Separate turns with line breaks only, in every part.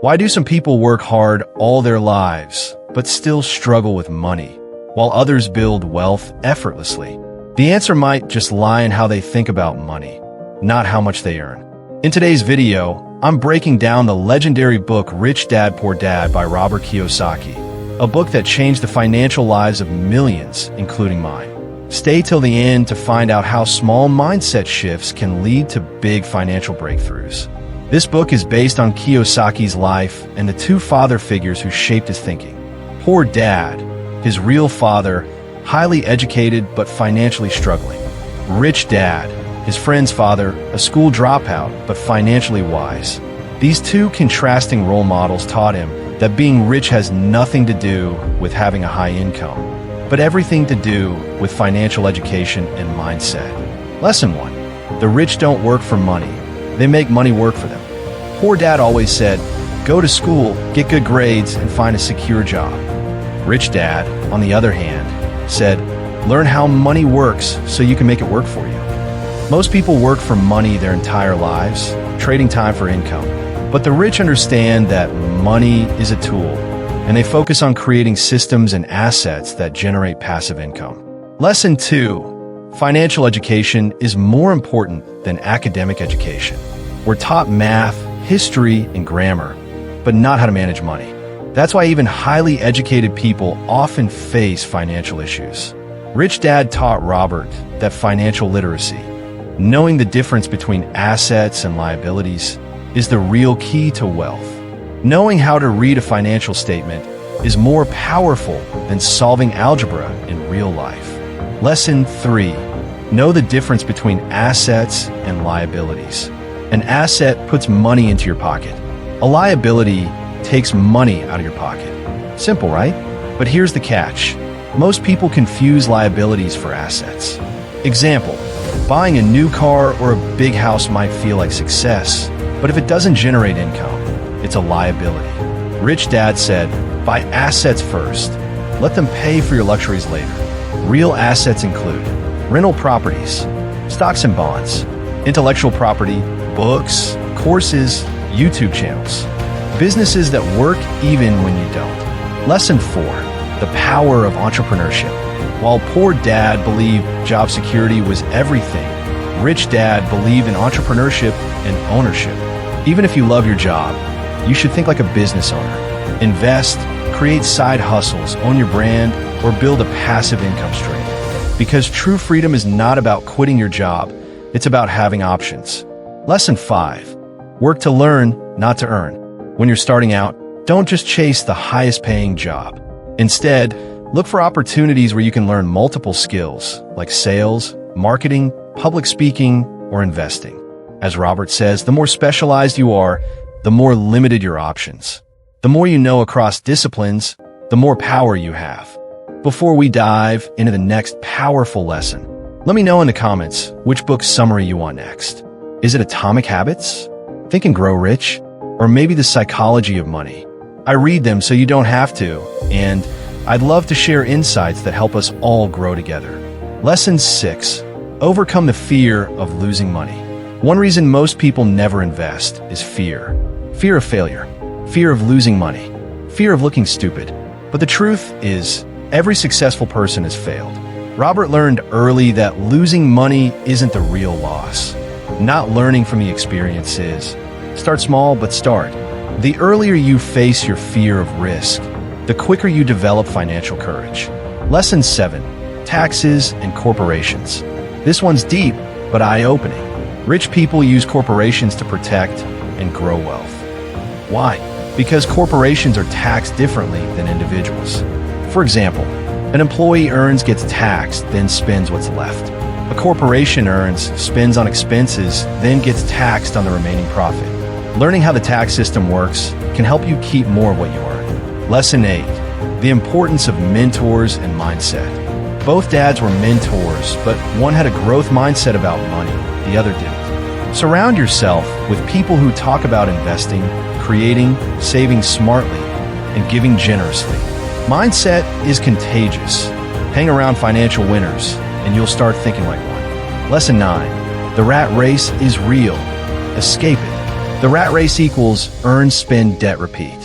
Why do some people work hard all their lives, but still struggle with money, while others build wealth effortlessly? The answer might just lie in how they think about money, not how much they earn. In today's video, I'm breaking down the legendary book Rich Dad, Poor Dad by Robert Kiyosaki, a book that changed the financial lives of millions, including mine. Stay till the end to find out how small mindset shifts can lead to big financial breakthroughs. This book is based on Kiyosaki's life and the two father figures who shaped his thinking. Poor Dad, his real father, highly educated but financially struggling. Rich Dad, his friend's father, a school dropout but financially wise. These two contrasting role models taught him that being rich has nothing to do with having a high income, but everything to do with financial education and mindset. Lesson 1. The rich don't work for money. They make money work for them. Poor Dad always said, go to school, get good grades, and find a secure job. Rich Dad, on the other hand, said, learn how money works so you can make it work for you. Most people work for money their entire lives, trading time for income. But the rich understand that money is a tool, and they focus on creating systems and assets that generate passive income. Lesson 2. Financial education is more important than academic education. We're taught math, history, and grammar, but not how to manage money. That's why even highly educated people often face financial issues. Rich Dad taught Robert that financial literacy, knowing the difference between assets and liabilities, is the real key to wealth. Knowing how to read a financial statement is more powerful than solving algebra in real life. Lesson 3. Know the difference between assets and liabilities. An asset puts money into your pocket. A liability takes money out of your pocket. Simple, right? But here's the catch. Most people confuse liabilities for assets. Example, buying a new car or a big house might feel like success, but if it doesn't generate income, it's a liability. Rich Dad said, buy assets first. Let them pay for your luxuries later. Real assets include rental properties, stocks and bonds, intellectual property, books, courses, YouTube channels, businesses that work even when you don't. Lesson 4. The power of entrepreneurship. While Poor Dad believed job security was everything, Rich Dad believed in entrepreneurship and ownership. Even if you love your job, you should think like a business owner. Invest, create side hustles, own your brand, or build a passive income stream. Because true freedom is not about quitting your job, it's about having options. Lesson 5. Work to learn, not to earn. When you're starting out, don't just chase the highest paying job. Instead, look for opportunities where you can learn multiple skills, like sales, marketing, public speaking, or investing. As Robert says, the more specialized you are, the more limited your options. The more you know across disciplines, the more power you have. Before we dive into the next powerful lesson, let me know in the comments which book summary you want next. Is it Atomic Habits, Think and Grow Rich, or maybe The Psychology of Money? I read them so you don't have to, and I'd love to share insights that help us all grow together. Lesson 6. Overcome the fear of losing money. One reason most people never invest is fear. Fear of failure, fear of losing money, fear of looking stupid. But the truth is, every successful person has failed. Robert learned early that losing money isn't the real loss. Not learning from the experience is. Start small, but start. The earlier you face your fear of risk, the quicker you develop financial courage. Lesson 7. Taxes and corporations. This one's deep, but eye-opening. Rich people use corporations to protect and grow wealth. Why? Because corporations are taxed differently than individuals. For example, an employee earns, gets taxed, then spends what's left. A corporation earns, spends on expenses, then gets taxed on the remaining profit. Learning how the tax system works can help you keep more of what you earn. Lesson 8. The importance of mentors and mindset. Both dads were mentors, but one had a growth mindset about money, the other didn't. Surround yourself with people who talk about investing, creating, saving smartly, and giving generously. Mindset is contagious. Hang around financial winners, and you'll start thinking like one. Lesson 9. The rat race is real. Escape it. The rat race equals earn, spend, debt, repeat.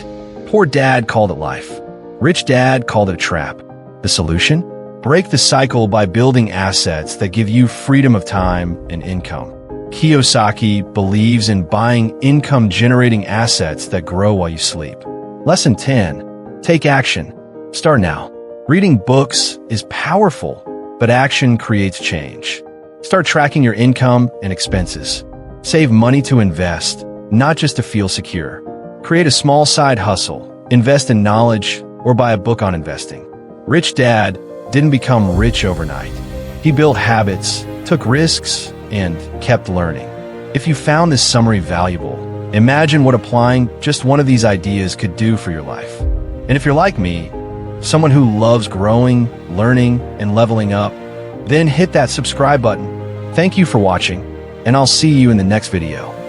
Poor dad called it life. Rich dad called it a trap. The solution? Break the cycle by building assets that give you freedom of time and income. Kiyosaki believes in buying income-generating assets that grow while you sleep. Lesson 10. Take action. Start now. Reading books is powerful, but action creates change. Start tracking your income and expenses. Save money to invest, not just to feel secure. Create a small side hustle, invest in knowledge, or buy a book on investing. Rich Dad didn't become rich overnight. He built habits, took risks, and kept learning. If you found this summary valuable, imagine what applying just one of these ideas could do for your life. And if you're like me, someone who loves growing, learning, and leveling up, then hit that subscribe button. Thank you for watching, and I'll see you in the next video.